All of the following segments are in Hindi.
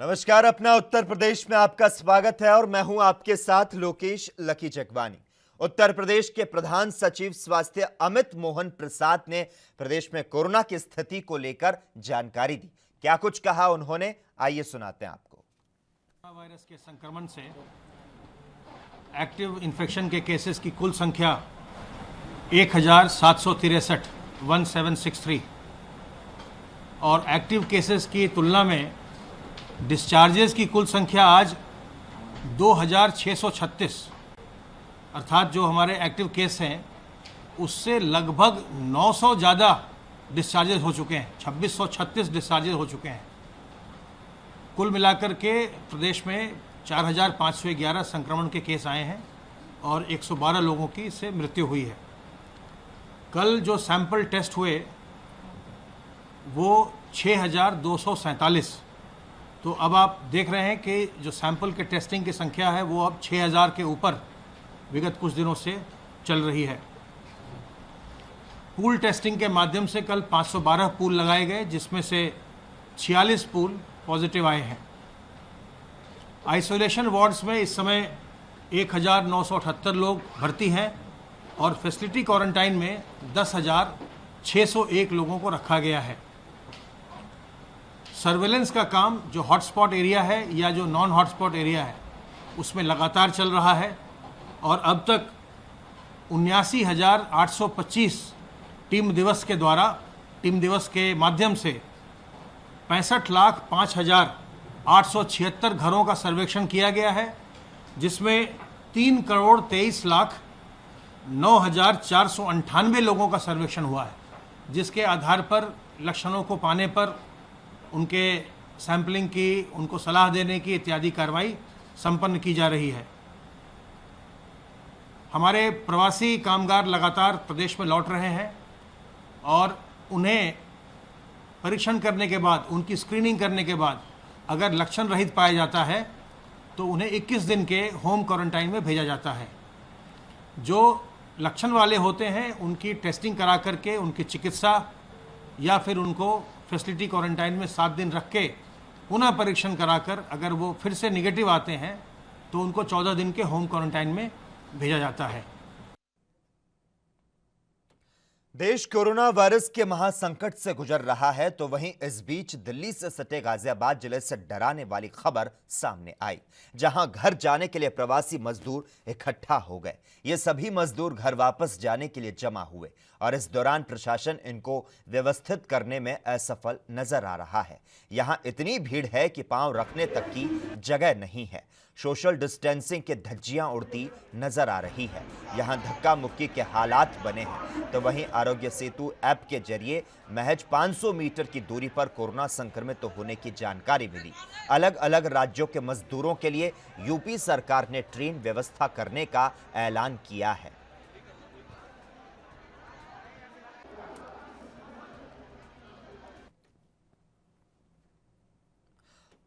नमस्कार। अपना उत्तर प्रदेश में आपका स्वागत है और मैं हूं आपके साथ लोकेश लकी जगवानी। उत्तर प्रदेश के प्रधान सचिव स्वास्थ्य अमित मोहन प्रसाद ने प्रदेश में कोरोना की स्थिति को लेकर जानकारी दी। क्या कुछ कहा उन्होंने, आइए सुनाते हैं आपको। कोरोना वायरस के संक्रमण से एक्टिव इन्फेक्शन के केसेस की कुल संख्या 1763 और एक्टिव केसेस की तुलना में डिस्चार्जेस की कुल संख्या आज 2636, अर्थात जो हमारे एक्टिव केस हैं उससे लगभग 900 ज़्यादा डिस्चार्जेस हो चुके हैं। 2636 डिस्चार्जेस हो चुके हैं। कुल मिलाकर के प्रदेश में 4511 संक्रमण के केस आए हैं और 112 लोगों की इससे मृत्यु हुई है। कल जो सैंपल टेस्ट हुए वो 6247, तो अब आप देख रहे हैं कि जो सैंपल के टेस्टिंग की संख्या है वो अब 6000 के ऊपर विगत कुछ दिनों से चल रही है। पूल टेस्टिंग के माध्यम से कल 512 पूल लगाए गए, जिसमें से 46 पूल पॉजिटिव आए हैं। आइसोलेशन वार्ड्स में इस समय 1978 लोग भर्ती हैं और फैसिलिटी क्वारंटाइन में 10,601 लोगों को रखा गया है। सर्वेलेंस का काम जो हॉटस्पॉट एरिया है या जो नॉन हॉटस्पॉट एरिया है उसमें लगातार चल रहा है और अब तक 79,825 टीम दिवस के माध्यम से 65,05,876 घरों का सर्वेक्षण किया गया है, जिसमें 3,23,09,498 लोगों का सर्वेक्षण हुआ है, जिसके आधार पर लक्षणों को पाने पर उनके सैंपलिंग की, उनको सलाह देने की इत्यादि कार्रवाई संपन्न की जा रही है। हमारे प्रवासी कामगार लगातार प्रदेश में लौट रहे हैं और उन्हें परीक्षण करने के बाद, उनकी स्क्रीनिंग करने के बाद अगर लक्षण रहित पाया जाता है तो उन्हें 21 दिन के होम क्वारंटाइन में भेजा जाता है। जो लक्षण वाले होते हैं उनकी टेस्टिंग करा करके उनकी चिकित्सा या फिर उनको फैसिलिटी क्वारंटाइन में 7 दिन रख के पुनः परीक्षण कराकर अगर वो फिर से निगेटिव आते हैं तो उनको 14 दिन के होम क्वारंटाइन में भेजा जाता है। देश कोरोना वायरस के महासंकट से गुजर रहा है, तो वहीं इस बीच दिल्ली से सटे गाजियाबाद जिले से डराने वाली खबर सामने आई, जहां घर जाने के लिए प्रवासी मजदूर इकट्ठा हो गए। ये सभी मजदूर घर वापस जाने के लिए जमा हुए और इस दौरान प्रशासन इनको व्यवस्थित करने में असफल नजर आ रहा है। यहां इतनी भीड़ है कि पांव रखने तक की जगह नहीं है। सोशल डिस्टेंसिंग के धज्जियां उड़ती नजर आ रही है। यहां धक्का मुक्की के हालात बने हैं, तो वहीं आरोग्य सेतु ऐप के जरिए महज 500 मीटर की दूरी पर कोरोना संक्रमित होने की जानकारी मिली। अलग अलग राज्यों के मजदूरों के लिए यूपी सरकार ने ट्रेन व्यवस्था करने का ऐलान किया है।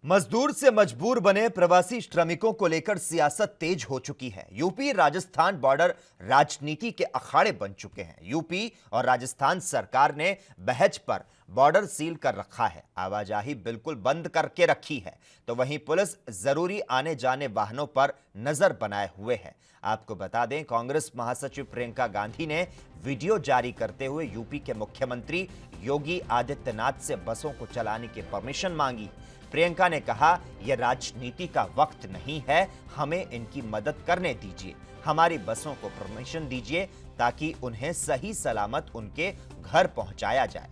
मजदूर से मजबूर बने प्रवासी श्रमिकों को लेकर सियासत तेज हो चुकी है। यूपी राजस्थान बॉर्डर राजनीति के अखाड़े बन चुके हैं। यूपी और राजस्थान सरकार ने बहज पर बॉर्डर सील कर रखा है, आवाजाही बिल्कुल बंद करके रखी है, तो वहीं पुलिस जरूरी आने जाने वाहनों पर नजर बनाए हुए है। आपको बता दें, कांग्रेस महासचिव प्रियंका गांधी ने वीडियो जारी करते हुए यूपी के मुख्यमंत्री योगी आदित्यनाथ से बसों को चलाने की परमिशन मांगी। प्रियंका ने कहा, यह राजनीति का वक्त नहीं है, हमें इनकी मदद करने दीजिए, हमारी बसों को परमिशन दीजिए ताकि उन्हें सही सलामत उनके घर पहुंचाया जाए।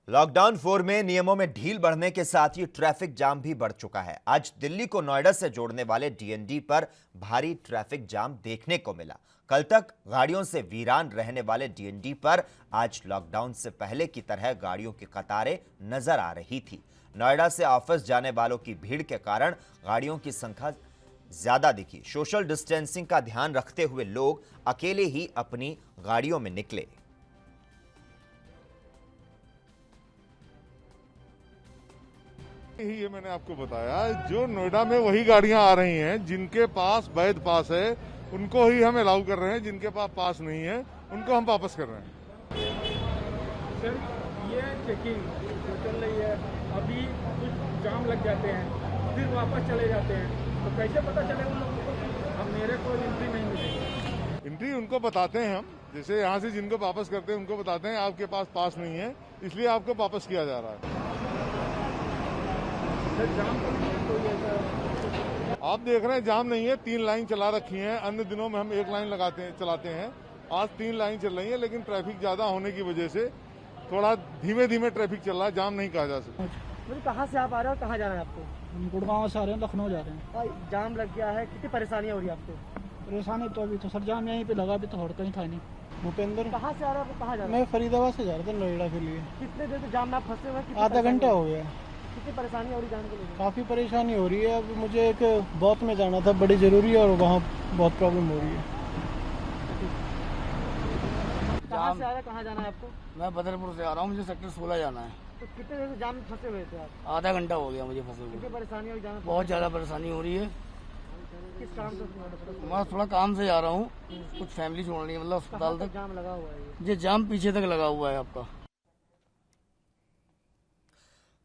लॉकडाउन 4 में नियमों में ढील बढ़ने के साथ ही ट्रैफिक जाम भी बढ़ चुका है। आज दिल्ली को नोएडा से जोड़ने वाले डीएनडी पर भारी ट्रैफिक जाम देखने को मिला। कल तक गाड़ियों से वीरान रहने वाले डीएनडी पर आज लॉकडाउन से पहले की तरह गाड़ियों की कतारें नजर आ रही थी। नोएडा से ऑफिस जाने वालों की भीड़ के कारण गाड़ियों की संख्या ज्यादा दिखी। सोशल डिस्टेंसिंग का ध्यान रखते हुए लोग अकेले ही अपनी गाड़ियों में निकले। ही ये मैंने आपको बताया, जो नोएडा में वही गाड़ियां आ रही हैं जिनके पास वैध पास है, उनको ही हम अलाउ कर रहे हैं, जिनके पास पास नहीं है उनको हम वापस कर रहे हैं। सर ये चेकिंग जो चल रही है, अभी कुछ जाम लग जाते हैं फिर वापस चले जाते हैं, तो कैसे पता चले उन लोगों को कि हम मेरे को एंट्री नहीं मिलेगी? एंट्री उनको बताते हैं हम, जैसे यहाँ से जिनको वापस करते हैं उनको बताते हैं आपके पास नहीं है, इसलिए आपको वापस किया जा रहा है। सर जाम तो नहीं है कोई ऐसा? आप देख रहे हैं जाम नहीं है, 3 लाइन चला रखी हैं। अन्य दिनों में हम 1 लाइन चलाते हैं। आज 3 लाइन चल रही है, लेकिन ट्रैफिक ज्यादा होने की वजह से थोड़ा धीमे धीमे ट्रैफिक चल रहा है, जाम नहीं कहा जा सकता। मुझे कहाँ से आप आ रहे हो, कहाँ जाना है आपको? हम गुड़गांव से आ रहे हैं, लखनऊ जा रहे हैं। और जाम लग गया है, कितनी परेशानी हो रही है आपको? परेशानी तो अभी तो सर जाम यहीं पे लगा, अभी तो और कहीं था नहीं। भूपेंद्र, कहाँ से आ रहे हो, आपको कहाँ जाना है? मैं फरीदाबाद से जा रहा था नोएडा के लिए। कितने देर से जाम में आप फंसे हुए हैं? कितनी आधा परेशानी घंटा हो हो गया। कितनी परेशानी हो रही जाने के लिए? काफ़ी परेशानी हो रही है। अब मुझे एक बौत में जाना था, बड़ी ज़रूरी है, और वहाँ बहुत प्रॉब्लम हो रही है। कहाँ से आ रहे हैं, कहाँ जाना है आपको? मैं बदरपुर से आ रहा हूँ, मुझे सेक्टर 16 जाना है। तो कितने देर से जाम में फंसे हुए थे आप? आधा घंटा हो गया मुझे फंसे कितनी हुए। परेशानी हो रही जाने में? बहुत ज़्यादा परेशानी हो रही है। किस काम से? मैं थोड़ा काम से जा रहा हूँ, कुछ फैमिली छोड़नी है, मतलब अस्पताल कहाँ तक तक। जाम लगा हुआ है ये? ये जाम पीछे तक लगा हुआ है आपका।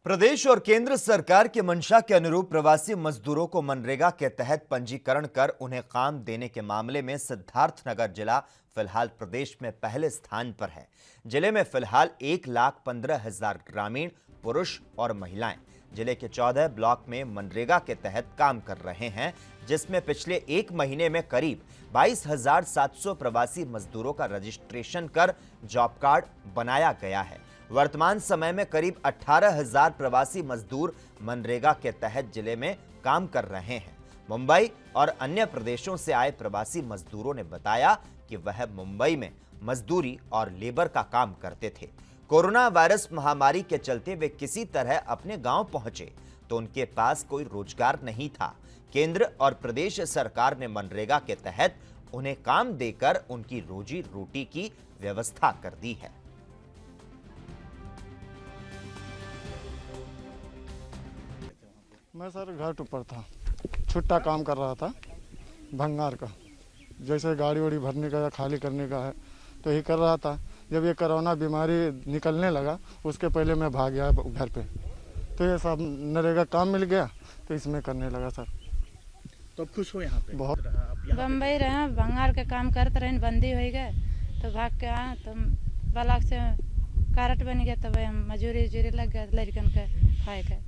प्रदेश और केंद्र सरकार की मंशा के अनुरूप प्रवासी मजदूरों को मनरेगा के तहत पंजीकरण कर उन्हें काम देने के मामले में सिद्धार्थनगर जिला फिलहाल प्रदेश में पहले स्थान पर है। जिले में फिलहाल 1,15,000 ग्रामीण पुरुष और महिलाएं जिले के 14 ब्लॉक में मनरेगा के तहत काम कर रहे हैं, जिसमें पिछले 1 महीने में करीब 22,700 प्रवासी मजदूरों का रजिस्ट्रेशन कर जॉब कार्ड बनाया गया है। वर्तमान समय में करीब 18,000 प्रवासी मजदूर मनरेगा के तहत जिले में काम कर रहे हैं। मुंबई और अन्य प्रदेशों से आए प्रवासी मजदूरों ने बताया कि वह मुंबई में मजदूरी और लेबर का काम करते थे। कोरोना वायरस महामारी के चलते वे किसी तरह अपने गांव पहुंचे तो उनके पास कोई रोजगार नहीं था। केंद्र और प्रदेश सरकार ने मनरेगा के तहत उन्हें काम देकर उनकी रोजी रोटी की व्यवस्था कर दी है। मैं सर घर ऊपर था, छुट्टा काम कर रहा था भंगार का, जैसे गाड़ी वाड़ी भरने का या खाली करने का है तो यही कर रहा था। जब ये कोरोना बीमारी निकलने लगा उसके पहले मैं भाग गया घर पे, तो ये सब नरेगा काम मिल गया तो इसमें करने लगा सर। तो खुश हो यहाँ पे? बहुत। बम्बई रहे, भंगार के काम करते रहे, बंदी हो गए तो भाग के आए, तो ब्लॉक से कारट बन गया, तब हम मजूरी उजूरी लग गया लड़कन के खाए के।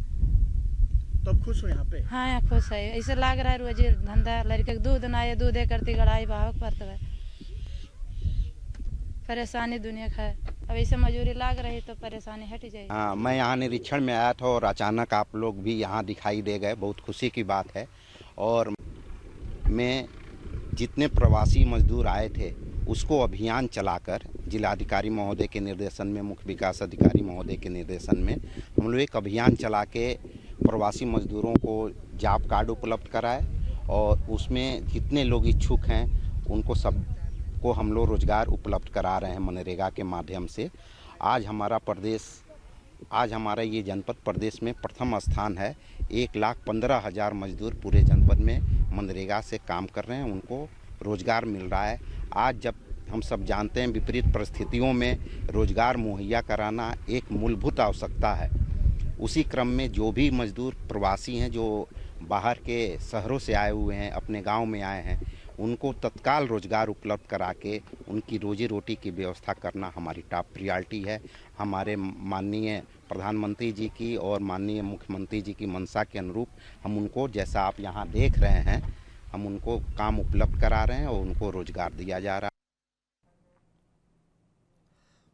तो खुश हो यहाँ पे? हाँ यहाँ खुश है, ऐसे लग रहा है रोज धंधा, लड़के के दूध नाए दूधे करती गड़ाई भाव पड़ता है, परेशानी दुनिया का है। अब ऐसे मजूरी लाग रही तो परेशानी हट जाएगी। हाँ, मैं यहाँ निरीक्षण में आया था और अचानक आप लोग भी यहाँ दिखाई दे गए, बहुत खुशी की बात है। और मैं जितने प्रवासी मजदूर आए थे उसको अभियान चलाकर जिलाधिकारी महोदय के निर्देशन में, मुख्य विकास अधिकारी महोदय के निर्देशन में हम लोग एक अभियान चला के प्रवासी मजदूरों को जॉब कार्ड उपलब्ध कराए और उसमें जितने लोग इच्छुक हैं उनको सबको हम लोग रोजगार उपलब्ध करा रहे हैं मनरेगा के माध्यम से। आज हमारा ये जनपद प्रदेश में प्रथम स्थान है। 1,15,000 मजदूर पूरे जनपद में मनरेगा से काम कर रहे हैं, उनको रोजगार मिल रहा है। आज जब हम सब जानते हैं विपरीत परिस्थितियों में रोजगार मुहैया कराना एक मूलभूत आवश्यकता है, उसी क्रम में जो भी मजदूर प्रवासी हैं जो बाहर के शहरों से आए हुए हैं, अपने गांव में आए हैं, उनको तत्काल रोजगार उपलब्ध करा के उनकी रोजी रोटी की व्यवस्था करना हमारी टॉप प्रायोरिटी है। हमारे माननीय प्रधानमंत्री जी की और माननीय मुख्यमंत्री जी की मंशा के अनुरूप हम उनको, जैसा आप यहाँ देख रहे हैं, हम उनको काम उपलब्ध करा रहे हैं और उनको रोजगार दिया जा रहा है।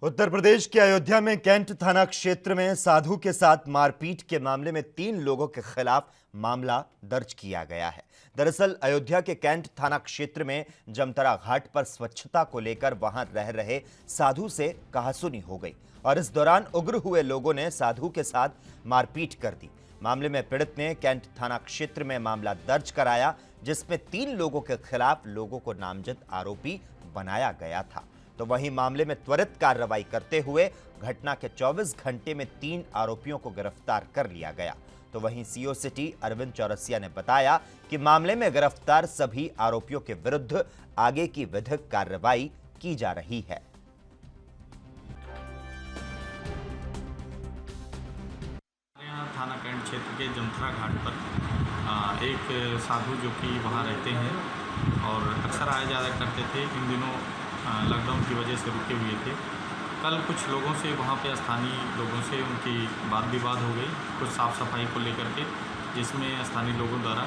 उत्तर प्रदेश के अयोध्या में कैंट थाना क्षेत्र में साधु के साथ मारपीट के मामले में 3 लोगों के खिलाफ मामला दर्ज किया गया है। दरअसल अयोध्या के कैंट थाना क्षेत्र में जमतरा घाट पर स्वच्छता को लेकर वहां रह रहे साधु से कहासुनी हो गई और इस दौरान उग्र हुए लोगों ने साधु के साथ मारपीट कर दी। मामले में पीड़ित ने कैंट थाना क्षेत्र में मामला दर्ज कराया, जिसमें 3 लोगों के खिलाफ लोगों को नामजद आरोपी बनाया गया था। तो वहीं मामले में त्वरित कार्रवाई करते हुए घटना के 24 घंटे में 3 आरोपियों को गिरफ्तार कर लिया गया। तो वहीं सीओ सिटी अरविंद चौरसिया ने बताया कि मामले में गिरफ्तार सभी आरोपियों के विरुद्ध आगे की विधिक कार्रवाई की जा रही है। थाना कैंट क्षेत्र के जमथरा घाट पर एक साधु जो कि वहाँ रहते हैं और अक्सर आया जाया करते थे, इन दिनों लॉकडाउन की वजह से रुके हुए थे। कल कुछ लोगों से वहाँ पे स्थानीय लोगों से उनकी वाद विवाद हो गई कुछ साफ़ सफाई को लेकर के, जिसमें स्थानीय लोगों द्वारा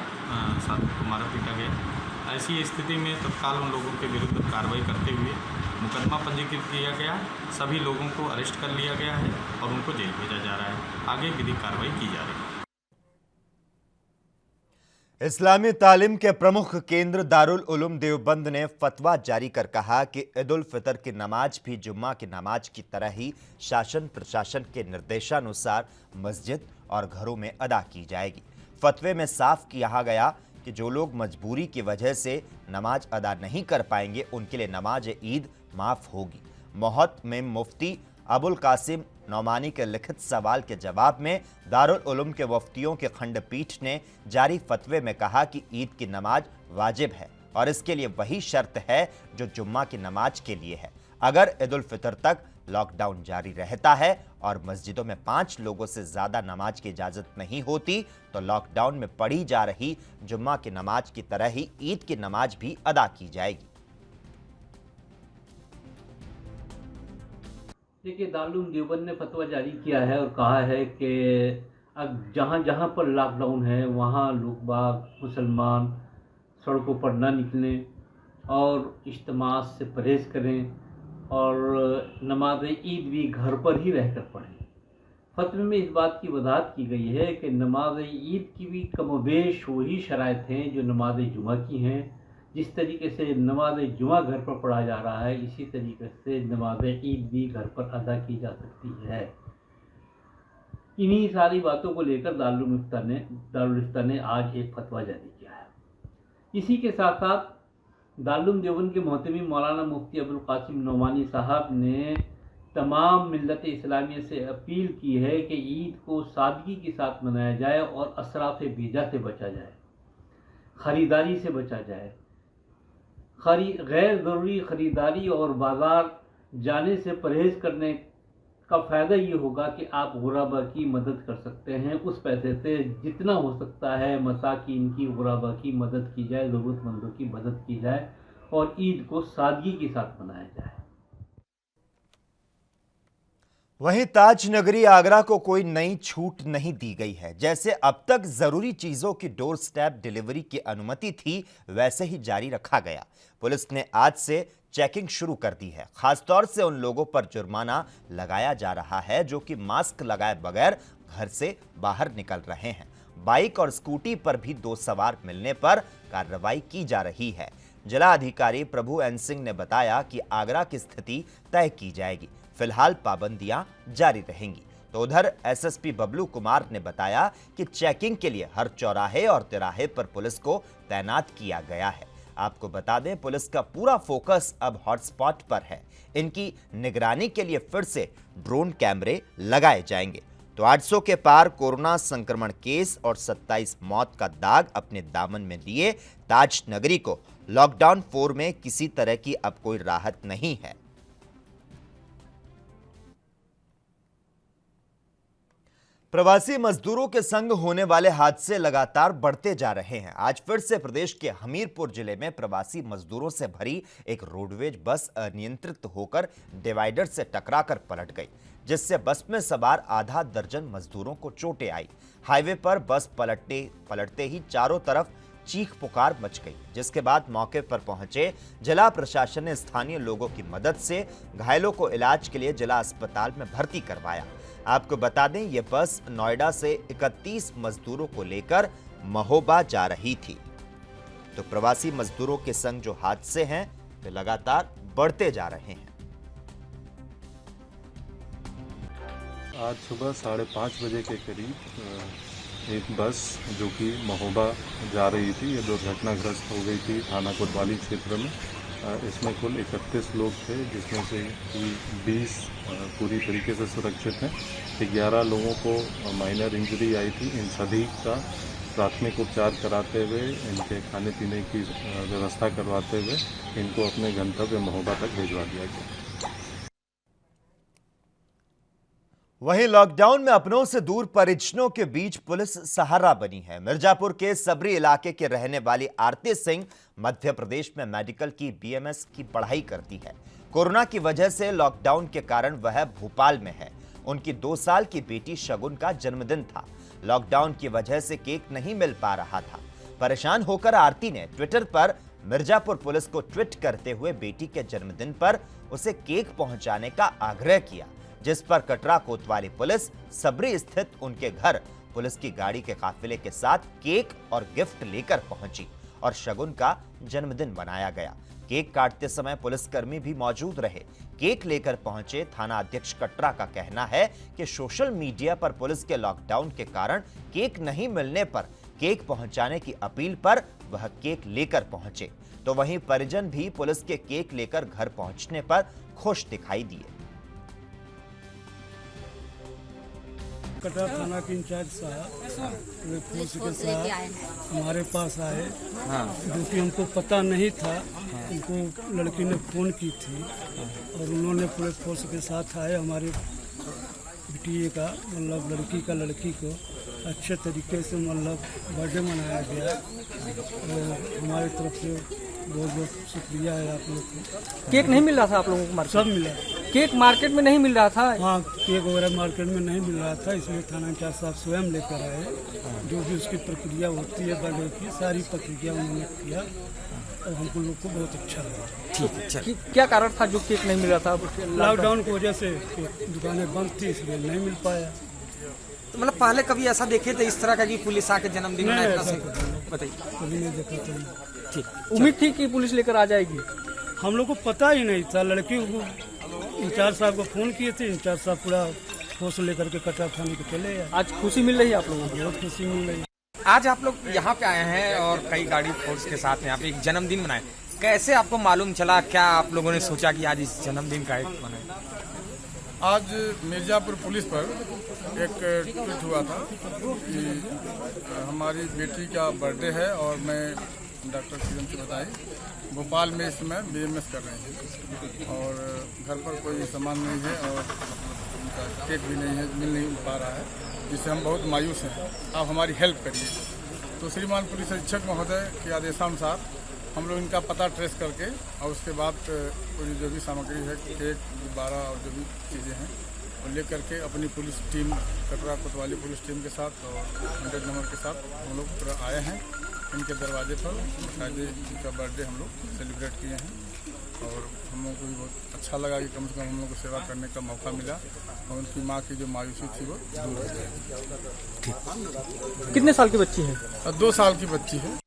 साधु को मारा पीटा गया। ऐसी स्थिति में तत्काल उन लोगों के विरुद्ध कार्रवाई करते हुए मुकदमा पंजीकृत किया गया, सभी लोगों को अरेस्ट कर लिया गया है और उनको जेल भेजा जा रहा है। आगे विधिक कार्रवाई की जा रही है। इस्लामी तालीम के प्रमुख केंद्र दारुल उलूम देवबंद ने फतवा जारी कर कहा कि ईद उल फितर की नमाज भी जुम्मा की नमाज की तरह ही शासन प्रशासन के निर्देशानुसार मस्जिद और घरों में अदा की जाएगी। फतवे में साफ किया गया कि जो लोग मजबूरी की वजह से नमाज अदा नहीं कर पाएंगे उनके लिए नमाज ईद माफ होगी। मोहत में मुफ्ती अबुल कासिम नौमानी के लिखित सवाल के जवाब में दारुल उलूम के मुफ्तियों के खंडपीठ ने जारी फतवे में कहा कि ईद की नमाज वाजिब है और इसके लिए वही शर्त है जो जुम्मा की नमाज के लिए है। अगर ईद उल फितर तक लॉकडाउन जारी रहता है और मस्जिदों में 5 लोगों से ज्यादा नमाज की इजाजत नहीं होती तो लॉकडाउन में पढ़ी जा रही जुम्मा की नमाज की तरह ही ईद की नमाज भी अदा की जाएगी। देखिए, दारुल उलूम देवबंद ने फतवा जारी किया है और कहा है कि अब जहाँ जहाँ पर लॉकडाउन है वहाँ लोग बाग मुसलमान सड़कों पर न निकलें और इज्तिमात से परहेज़ करें और नमाज ईद भी घर पर ही रहकर पढ़ें। फतवे में इस बात की वजाहत की गई है कि नमाज ईद की भी कमोबेश वही शराइत हैं जो नमाज जुमा की हैं। जिस तरीके से नमाज जुमा घर पर पढ़ा जा रहा है इसी तरीके से नमाज ईद भी घर पर अदा की जा सकती है। इन्हीं सारी बातों को लेकर दारुल इफ्ता ने आज एक फतवा जारी किया है। इसी के साथ साथ दारुल उलूम देवबंद के मोहतमिम मौलाना मुफ्ती अबुल कासिम नौमानी साहब ने तमाम मिल्लत इस्लामिया से अपील की है कि ईद को सादगी के साथ मनाया जाए और असराफ बीजा से बचा जाए, ख़रीदारी से बचा जाए। गैर ज़रूरी ख़रीदारी और बाज़ार जाने से परहेज़ करने का फ़ायदा ये होगा कि आप गुराबा की मदद कर सकते हैं। उस पैसे से जितना हो सकता है मसाकीन की गुराबा की मदद की जाए, ज़रूरतमंदों की मदद की जाए और ईद को सादगी के साथ मनाया जाए। वहीं ताज नगरी आगरा को कोई नई छूट नहीं दी गई है। जैसे अब तक जरूरी चीजों की डोर स्टेप डिलीवरी की अनुमति थी वैसे ही जारी रखा गया। पुलिस ने आज से चेकिंग शुरू कर दी है। खासतौर से उन लोगों पर जुर्माना लगाया जा रहा है जो कि मास्क लगाए बगैर घर से बाहर निकल रहे हैं। बाइक और स्कूटी पर भी 2 सवार मिलने पर कार्रवाई की जा रही है। जिला अधिकारी प्रभु एन सिंह ने बताया कि आगरा की स्थिति तय की जाएगी, फिलहाल पाबंदियां जारी रहेंगी। तो उधर एसएसपी बबलू कुमार ने बताया कि चेकिंग के लिए हर चौराहे और तिराहे पर पुलिस को तैनात किया गया है। आपको बता दें, पुलिस का पूरा फोकस अब हॉटस्पॉट पर है। इनकी निगरानी के लिए फिर से ड्रोन कैमरे लगाए जाएंगे। तो 800 के पार कोरोना संक्रमण केस और 27 मौत का दाग अपने दामन में लिए ताज नगरी को लॉकडाउन 4 में किसी तरह की अब कोई राहत नहीं है। प्रवासी मजदूरों के संग होने वाले हादसे लगातार बढ़ते जा रहे हैं। आज फिर से प्रदेश के हमीरपुर जिले में प्रवासी मजदूरों से भरी एक रोडवेज बस अनियंत्रित होकर डिवाइडर से टकराकर पलट गई, जिससे बस में सवार आधा दर्जन मजदूरों को चोटें आई। हाईवे पर बस पलटते ही चारों तरफ चीख पुकार मच गई, जिसके बाद मौके पर पहुंचे जिला प्रशासन ने स्थानीय लोगों की मदद से घायलों को इलाज के लिए जिला अस्पताल में भर्ती करवाया। आपको बता दें, ये बस नोएडा से 31 मजदूरों को लेकर महोबा जा रही थी। तो प्रवासी मजदूरों के संग जो हादसे हैं वे लगातार बढ़ते जा रहे हैं। आज सुबह 5:30 बजे के करीब एक बस जो कि महोबा जा रही थी, ये दुर्घटनाग्रस्त हो गई थी थाना कोतवाली क्षेत्र में। इसमें कुल 31 लोग थे, जिसमें से 20 पूरी तरीके से सुरक्षित हैं। 11 लोगों को माइनर इंजरी आई थी। इन सभी का प्राथमिक उपचार कराते हुए, इनके खाने पीने की व्यवस्था करवाते हुए इनको अपने गंतव्य महोबा तक भिजवा दिया गया। वहीं लॉकडाउन में अपनों से दूर परिजनों के बीच पुलिस सहारा बनी है। मिर्जापुर के सबरी इलाके के रहने वाली आरती सिंह मध्य प्रदेश में मेडिकल की बीएमएस की पढ़ाई करती है। कोरोना की वजह से लॉकडाउन के कारण वह भोपाल में है। उनकी 2 साल की बेटी शगुन का जन्मदिन था। लॉकडाउन की वजह से केक नहीं मिल पा रहा था। परेशान होकर आरती ने ट्विटर पर मिर्जापुर पुलिस को ट्वीट करते हुए बेटी के जन्मदिन पर उसे केक पहुंचाने का आग्रह किया, जिस पर कटरा कोतवाली पुलिस सबरी स्थित उनके घर पुलिस की गाड़ी के काफिले के साथ केक और गिफ्ट लेकर पहुंची और शगुन का जन्मदिन मनाया गया। केक काटते समय पुलिसकर्मी भी मौजूद रहे। केक लेकर पहुंचे थाना अध्यक्ष कटरा का कहना है कि सोशल मीडिया पर पुलिस के लॉकडाउन के कारण केक नहीं मिलने पर केक पहुंचाने की अपील पर वह केक लेकर पहुंचे, तो वहीं परिजन भी पुलिस के केक लेकर घर पहुंचने पर खुश दिखाई दिए। कटरा थाना के इंचार्ज साहब फोर्स के साथ हमारे पास आए, जो कि हमको पता नहीं था। उनको लड़की ने फ़ोन की थी और उन्होंने पूरे फोर्स के साथ आए। हमारे बिटिया का मतलब लड़की को अच्छे तरीके से मतलब बर्थडे मनाया गया और हमारी तरफ से बहुत बहुत शुक्रिया है आप लोग को। केक नहीं मिल रहा था आप लोगों को? सब मिला। केक मार्केट में नहीं मिल रहा था? हाँ, केक वगैरह मार्केट में नहीं मिल रहा था, इसलिए थाना इंचार्ज साहब स्वयं लेकर आए। जो भी उसकी प्रक्रिया होती है बर्थडे की, सारी प्रक्रिया उन्होंने किया और हमको लोग को बहुत अच्छा लगा। ठीक है। क्या कारण था जो केक नहीं मिल रहा था? लॉकडाउन की वजह से दुकानें बंद थी, इसलिए नहीं मिल पाया। तो मतलब पहले कभी ऐसा देखे थे इस तरह का कि पुलिस आके जन्मदिन मनाया? बताइए। कभी नहीं देखा था। ठीक, उम्मीद थी कि पुलिस लेकर आ जाएगी? हम लोग को पता ही नहीं था। लड़की इंचार्ज साहब को फ़ोन किए थे, इंचार्ज साहब पूरा फोर्स लेकर के कटरा थाने को चले आए। आज खुशी मिल रही है आप लोगों को? बहुत खुशी मिल रही है। आज आप लोग यहाँ पे आए हैं और कई गाड़ी फोर्स के साथ यहाँ पे एक जन्मदिन मनाए, कैसे आपको मालूम चला? क्या आप लोगों ने सोचा कि आज इस जन्मदिन का एक मनाए? आज मिर्जापुर पुलिस पर एक ट्वीट हुआ था कि हमारी बेटी का बर्थडे है और मैं डॉक्टर किरण से बताई भोपाल में इस समय बीएमएस कर रहे हैं और घर पर कोई सामान नहीं है और उनका केक भी नहीं है, मिल नहीं पा रहा है, जिससे हम बहुत मायूस हैं। आप हमारी हेल्प करिए। तो श्रीमान पुलिस अधीक्षक महोदय के आदेशानुसार हम लोग इनका पता ट्रेस करके और उसके बाद पूरी जो भी सामग्री है, केक, गुब्बारा और जो भी चीज़ें हैं वो ले करके अपनी पुलिस टीम कटरा कोतवाली पुलिस टीम के साथ और 100 नंबर के साथ हम लोग पूरा आए हैं इनके दरवाजे पर। शायद इनका बर्थडे हम लोग सेलिब्रेट किए हैं और हम लोगों को भी बहुत अच्छा लगा कि कम से कम हम लोग को सेवा करने का मौका मिला और उनकी माँ की जो मायूसी थी वो दूर हो गई। कितने साल की बच्ची है? 2 साल की बच्ची है।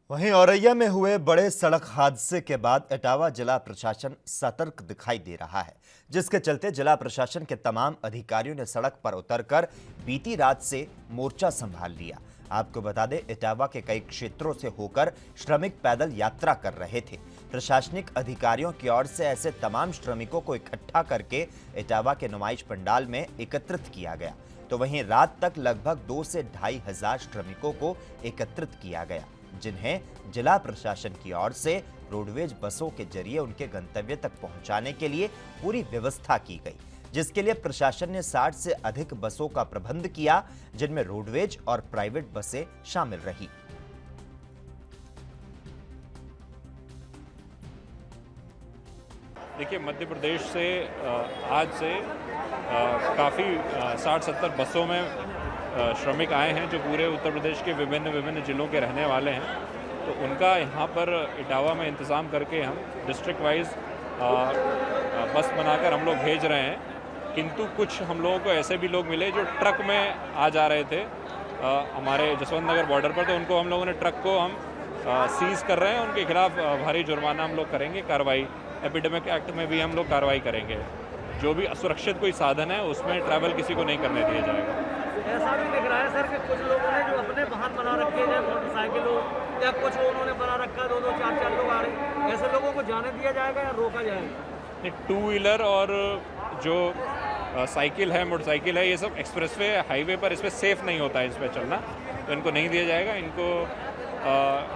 वहीं औरैया में हुए बड़े सड़क हादसे के बाद इटावा जिला प्रशासन सतर्क दिखाई दे रहा है, जिसके चलते जिला प्रशासन के तमाम अधिकारियों ने सड़क पर उतरकर बीती रात से मोर्चा संभाल लिया। आपको बता दें, इटावा के कई क्षेत्रों से होकर श्रमिक पैदल यात्रा कर रहे थे। प्रशासनिक अधिकारियों की ओर से ऐसे तमाम श्रमिकों को इकट्ठा करके इटावा के नुमाइश पंडाल में एकत्रित किया गया। तो वहीं रात तक लगभग 2 से 2.5 हजार श्रमिकों को एकत्रित किया गया, जिन्हें जिला प्रशासन की ओर से रोडवेज बसों के जरिए उनके गंतव्य तक पहुंचाने के लिए पूरी व्यवस्था की गई, जिसके लिए प्रशासन ने 60 से अधिक बसों का प्रबंध किया, जिनमें रोडवेज और प्राइवेट बसें शामिल रही। देखिए, मध्य प्रदेश से आज से काफ़ी 60-70 बसों में श्रमिक आए हैं जो पूरे उत्तर प्रदेश के विभिन्न जिलों के रहने वाले हैं। तो उनका यहाँ पर इटावा में इंतज़ाम करके हम डिस्ट्रिक्ट वाइज बस बनाकर हम लोग भेज रहे हैं। किंतु कुछ हम लोगों को ऐसे भी लोग मिले जो ट्रक में आ जा रहे थे हमारे जसवंत नगर बॉर्डर पर, तो उनको हम लोगों ने ट्रक को हम सीज़ कर रहे हैं। उनके खिलाफ भारी जुर्माना हम लोग करेंगे, कार्रवाई एपिडेमिक एक्ट में भी हम लोग कार्रवाई करेंगे। जो भी असुरक्षित कोई साधन है उसमें ट्रैवल किसी को नहीं करने दिया जाएगा। ऐसा भी दिख रहा है सर कि कुछ लोगों ने जो अपने वाहन बना रखे हैं मोटरसाइकिल हो या कुछ उन्होंने बना रखा है, 2-2 4-4 लोग आ रहे हैं, ऐसे लोगों को जाने दिया जाएगा या रोका जाएगा? टू व्हीलर और जो साइकिल है, मोटरसाइकिल है, ये सब एक्सप्रेसवे हाईवे पर इस पर सेफ़ नहीं होता है इस पर चलना, तो इनको नहीं दिया जाएगा। इनको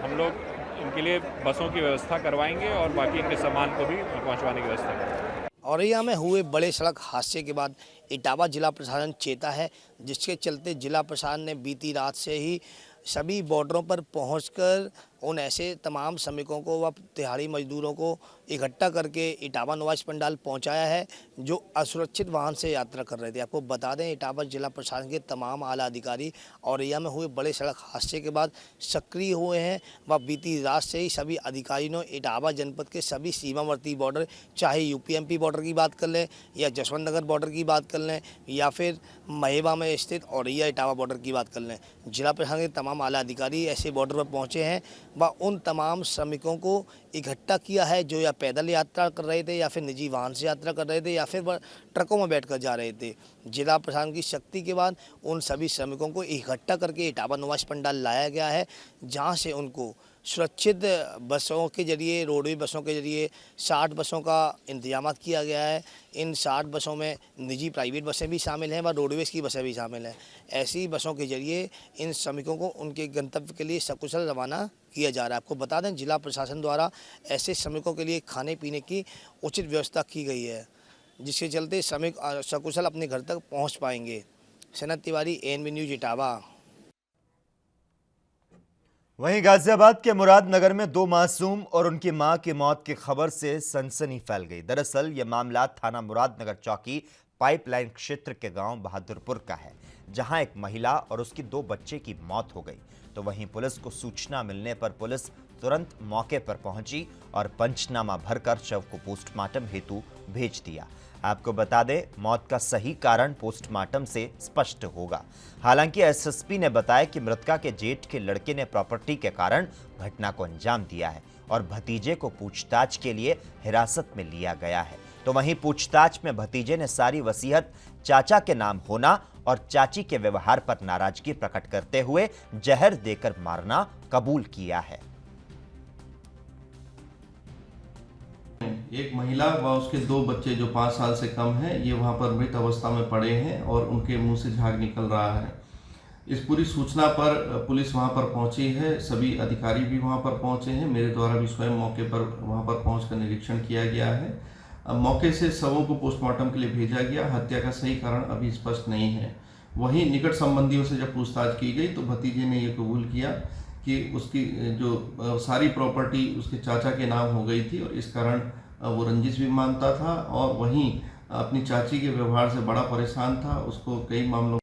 हम लोग इनके लिए बसों की व्यवस्था करवाएंगे और बाकी इनके सामान को भी पहुंचवाने की व्यवस्था करेंगे। औरैया में हुए बड़े सड़क हादसे के बाद इटावा जिला प्रशासन चेता है, जिसके चलते जिला प्रशासन ने बीती रात से ही सभी बॉर्डरों पर पहुंचकर उन ऐसे तमाम श्रमिकों को व दिहाड़ी मजदूरों को इकट्ठा करके इटावा निवास पंडाल पहुंचाया है, जो असुरक्षित वाहन से यात्रा कर रहे थे। आपको बता दें, इटावा जिला प्रशासन के तमाम आला अधिकारी औरैया में हुए बड़े सड़क हादसे के बाद सक्रिय हुए हैं व बीती रात से ही सभी अधिकारियों ने इटावा जनपद के सभी सीमावर्ती बॉर्डर, चाहे यूपी-एमपी बॉर्डर की बात कर लें या जसवंत नगर बॉर्डर की बात कर लें या फिर महेवा में स्थित औरैया इटावा बॉर्डर की बात कर लें, जिला प्रशासन के तमाम आला अधिकारी ऐसे बॉर्डर पर पहुँचे हैं व उन तमाम श्रमिकों को इकट्ठा किया है जो या पैदल यात्रा कर रहे थे या फिर निजी वाहन से यात्रा कर रहे थे या फिर ट्रकों में बैठकर जा रहे थे। जिला प्रशासन की शक्ति के बाद उन सभी श्रमिकों को इकट्ठा करके इटावा निवास पंडाल लाया गया है, जहां से उनको सुरक्षित बसों के जरिए, रोडवे बसों के जरिए 60 बसों का इंतजाम किया गया है। इन 60 बसों में निजी प्राइवेट बसें भी शामिल हैं व रोडवेज की बसें भी शामिल हैं। ऐसी बसों के जरिए इन श्रमिकों को उनके गंतव्य के लिए सकुशल रवाना किया जा रहा है। आपको बता दें, जिला प्रशासन द्वारा ऐसे श्रमिकों के लिए खाने पीने की उचित व्यवस्था की गई है, जिसके चलते श्रमिक सकुशल अपने घर तक पहुँच पाएंगे। Sanat Tiwari, ANB news, Etawah. वहीं गाजियाबाद के मुरादनगर में 2 मासूम और उनकी मां की मौत की खबर से सनसनी फैल गई। दरअसल यह मामला थाना मुरादनगर चौकी पाइपलाइन क्षेत्र के गांव बहादुरपुर का है, जहां एक महिला और उसकी 2 बच्चे की मौत हो गई। तो वहीं पुलिस को सूचना मिलने पर पुलिस तुरंत मौके पर पहुंची और पंचनामा भरकर शव को पोस्टमार्टम हेतु भेज दिया। आपको बता दें, मौत का सही कारण पोस्टमार्टम से स्पष्ट होगा। हालांकि SSP ने बताया कि मृतका के जेठ के लड़के ने प्रॉपर्टी के कारण घटना को अंजाम दिया है और भतीजे को पूछताछ के लिए हिरासत में लिया गया है। तो वहीं पूछताछ में भतीजे ने सारी वसीयत चाचा के नाम होना और चाची के व्यवहार पर नाराजगी प्रकट करते हुए जहर देकर मारना कबूल किया है। एक महिला व उसके 2 बच्चे जो 5 साल से कम हैं, ये वहाँ पर मृत अवस्था में पड़े हैं और उनके मुंह से झाग निकल रहा है। इस पूरी सूचना पर पुलिस वहाँ पर पहुँची है, सभी अधिकारी भी वहाँ पर पहुँचे हैं, मेरे द्वारा भी स्वयं मौके पर वहाँ पर पहुँचकर निरीक्षण किया गया है। मौके से शवों को पोस्टमार्टम के लिए भेजा गया। हत्या का सही कारण अभी स्पष्ट नहीं है। वहीं निकट संबंधियों से जब पूछताछ की गई तो भतीजे ने ये कबूल किया कि उसकी जो सारी प्रॉपर्टी उसके चाचा के नाम हो गई थी और इस कारण वो रंजिश भी मानता था और वहीं अपनी चाची के व्यवहार से बड़ा परेशान था। उसको कई मामलों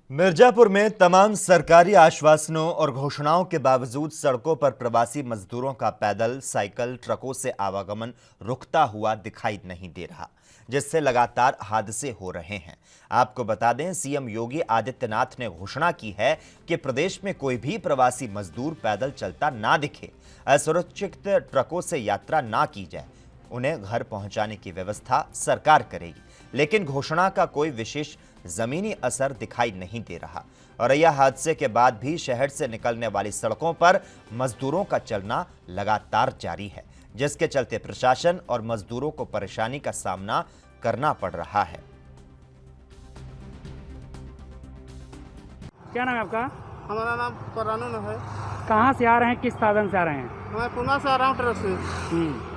मिर्जापुर में तमाम सरकारी आश्वासनों और घोषणाओं के बावजूद सड़कों पर प्रवासी मजदूरों का पैदल, साइकिल, ट्रकों से आवागमन रुकता हुआ दिखाई नहीं दे रहा, जिससे लगातार हादसे हो रहे हैं। आपको बता दें, सीएम योगी आदित्यनाथ ने घोषणा की है कि प्रदेश में कोई भी प्रवासी मजदूर पैदल चलता ना दिखे, असुरक्षित ट्रकों से यात्रा ना की जाए, उन्हें घर पहुंचाने की व्यवस्था सरकार करेगी। लेकिन घोषणा का कोई विशेष जमीनी असर दिखाई नहीं दे रहा। औरैया हादसे के बाद भी शहर से निकलने वाली सड़कों पर मजदूरों का चलना लगातार जारी है, जिसके चलते प्रशासन और मजदूरों को परेशानी का सामना करना पड़ रहा है। क्या नाम है आपका? हमारा नाम परानू है। कहाँ से आ रहे हैं, किस साधन से आ रहे हैं? मैं पुणे से आ रहा हूँ ट्रक से।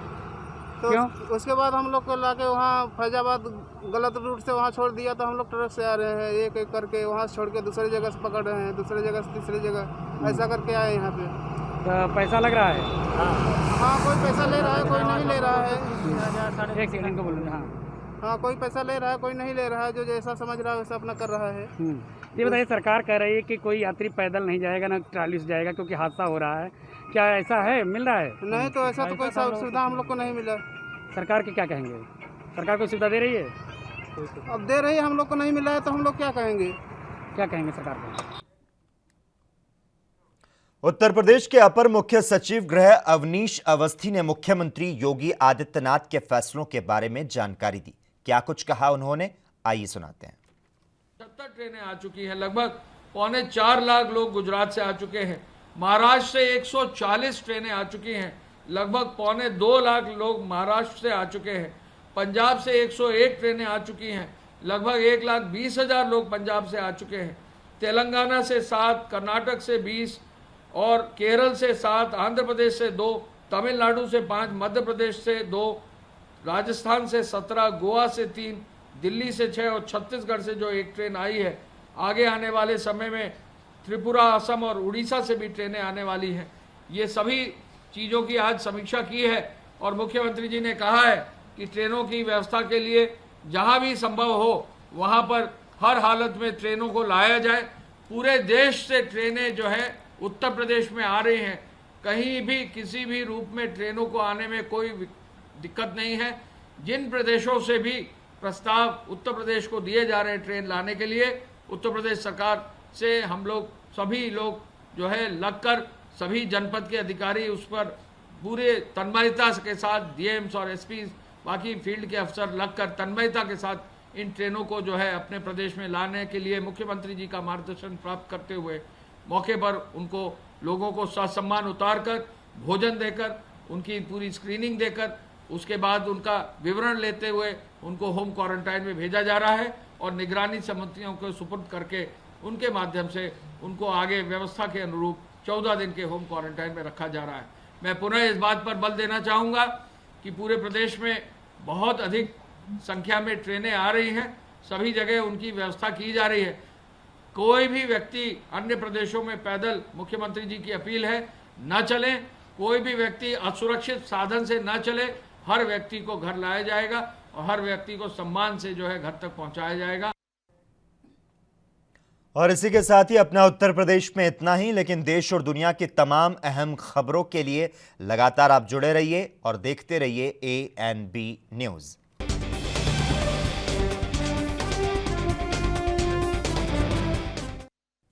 तो उसके बाद हम लोग को लाके वहाँ फैजाबाद गलत रूट से वहाँ छोड़ दिया, तो हम लोग ट्रक से आ रहे हैं, एक एक करके वहाँ छोड़ के दूसरी जगह से पकड़ रहे हैं, दूसरी जगह से तीसरी जगह, ऐसा करके आए यहाँ पे। तो पैसा लग रहा है? हाँ, कोई पैसा ले रहा है, कोई नहीं ले रहा है। एक सेकंड को बोलूँ। हाँ, कोई पैसा ले रहा है, कोई नहीं ले रहा है, जो जैसा समझ रहा है वैसा अपना कर रहा है। ये बताइए, सरकार कह रही है कि कोई यात्री पैदल नहीं जाएगा, ना ट्राली से जाएगा क्योंकि हादसा हो रहा है, क्या ऐसा है, मिल रहा है? नहीं, तो ऐसा तो कोई सुविधा हम लोग को नहीं मिला। सरकार के क्या कहेंगे? सरकार कोई सुविधा दे रही है? अब दे रही है, हम लोग को नहीं मिला है, तो हम लोग क्या कहेंगे? क्या कहेंगे सरकार को? उत्तर प्रदेश के अपर मुख्य सचिव गृह अवनीश अवस्थी ने मुख्यमंत्री योगी आदित्यनाथ के फैसलों के बारे में जानकारी दी। क्या कुछ कहा उन्होंने, आइए सुनाते हैं। ट्रेनें आ चुकी हैं। लगभग 3.25 लाख लोग गुजरात से आ चुके हैं। महाराष्ट्र से 140 ट्रेनें आ चुकी हैं। लगभग 2.25 लाख लोग महाराष्ट्र से आ चुके हैं। पंजाब से 101 ट्रेनें आ चुकी हैं। लगभग 1,20,000 लोग पंजाब से आ चुके हैं। तेलंगाना से 7, कर्नाटक से 20 और केरल से 7, आंध्र प्रदेश से 2, तमिलनाडु से 5, मध्य प्रदेश से 2, राजस्थान से 17, गोवा से 3, दिल्ली से 6 और छत्तीसगढ़ से जो एक ट्रेन आई है। आगे आने वाले समय में त्रिपुरा, असम और उड़ीसा से भी ट्रेनें आने वाली हैं। ये सभी चीज़ों की आज समीक्षा की है और मुख्यमंत्री जी ने कहा है कि ट्रेनों की व्यवस्था के लिए जहां भी संभव हो वहां पर हर हालत में ट्रेनों को लाया जाए। पूरे देश से ट्रेनें जो है उत्तर प्रदेश में आ रही हैं। कहीं भी किसी भी रूप में ट्रेनों को आने में कोई दिक्कत नहीं है। जिन प्रदेशों से भी प्रस्ताव उत्तर प्रदेश को दिए जा रहे हैं ट्रेन लाने के लिए, उत्तर प्रदेश सरकार से हम लोग सभी लोग जो है लगकर सभी जनपद के अधिकारी उस पर पूरे तन्मयता के साथ डीएम्स और एसपी बाकी फील्ड के अफसर लगकर तन्मयता के साथ इन ट्रेनों को जो है अपने प्रदेश में लाने के लिए मुख्यमंत्री जी का मार्गदर्शन प्राप्त करते हुए मौके पर उनको लोगों को ससम्मान उतार कर भोजन देकर उनकी पूरी स्क्रीनिंग देकर उसके बाद उनका विवरण लेते हुए उनको होम क्वारंटाइन में भेजा जा रहा है और निगरानी समितियों को सुपुर्द करके उनके माध्यम से उनको आगे व्यवस्था के अनुरूप 14 दिन के होम क्वारंटाइन में रखा जा रहा है। मैं पुनः इस बात पर बल देना चाहूँगा कि पूरे प्रदेश में बहुत अधिक संख्या में ट्रेनें आ रही हैं। सभी जगह उनकी व्यवस्था की जा रही है। कोई भी व्यक्ति अन्य प्रदेशों में पैदल, मुख्यमंत्री जी की अपील है, न चले। कोई भी व्यक्ति असुरक्षित साधन से न चले। हर व्यक्ति को घर लाया जाएगा और हर व्यक्ति को सम्मान से जो है घर तक पहुंचाया जाएगा। और इसी के साथ ही अपना उत्तर प्रदेश में इतना ही, लेकिन देश और दुनिया की तमाम अहम खबरों के लिए लगातार आप जुड़े रहिए और देखते रहिए ANB न्यूज़।